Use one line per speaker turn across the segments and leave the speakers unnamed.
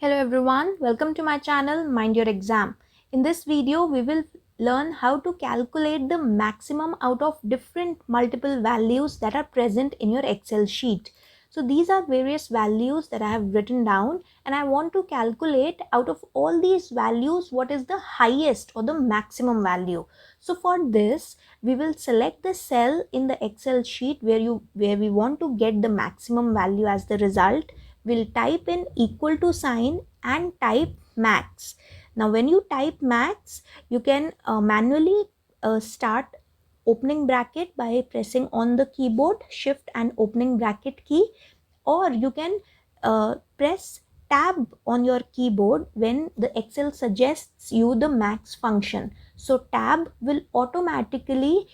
Hello everyone, welcome to my channel Mind Your Exam. In this video, we will learn how to calculate the maximum out of different multiple values that are present in your Excel sheet. So these are various values that I have written down and I want to calculate out of all these values what is the highest or the maximum value. So for this, we will select the cell in the Excel sheet where we want to get the maximum value as the result. We'll type in equal to sign and type max. Now when you type max, you can manually start opening bracket by pressing on the keyboard shift and opening bracket key, or you can press tab on your keyboard when the Excel suggests you the max function. So tab will automatically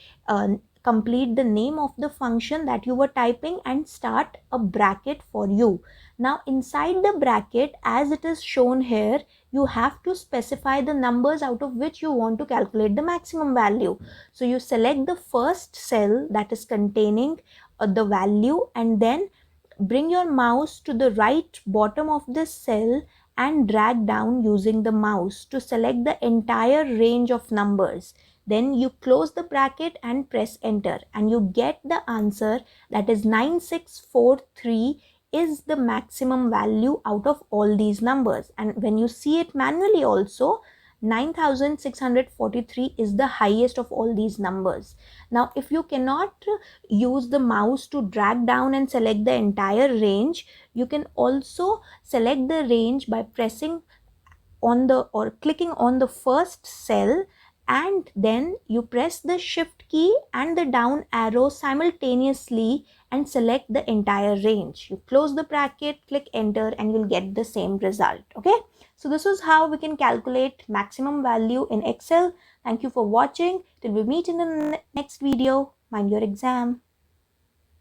complete the name of the function that you were typing and start a bracket for you. Now inside the bracket, as it is shown here, you have to specify the numbers out of which you want to calculate the maximum value. So you select the first cell that is containing the value and then bring your mouse to the right bottom of this cell and drag down using the mouse to select the entire range of numbers. Then you close the bracket and press enter and you get the answer, that is 9643 is the maximum value out of all these numbers. And when you see it manually also, 9643 is the highest of all these numbers. Now if you cannot use the mouse to drag down and select the entire range, you can also select the range by pressing on the or clicking on the first cell, and then you press the shift key and the down arrow simultaneously and select the entire range. You close the bracket, click enter, and you'll get the same result. Okay, so this is how we can calculate maximum value in Excel. Thank you for watching. Till we meet in the next video. Mind your exam.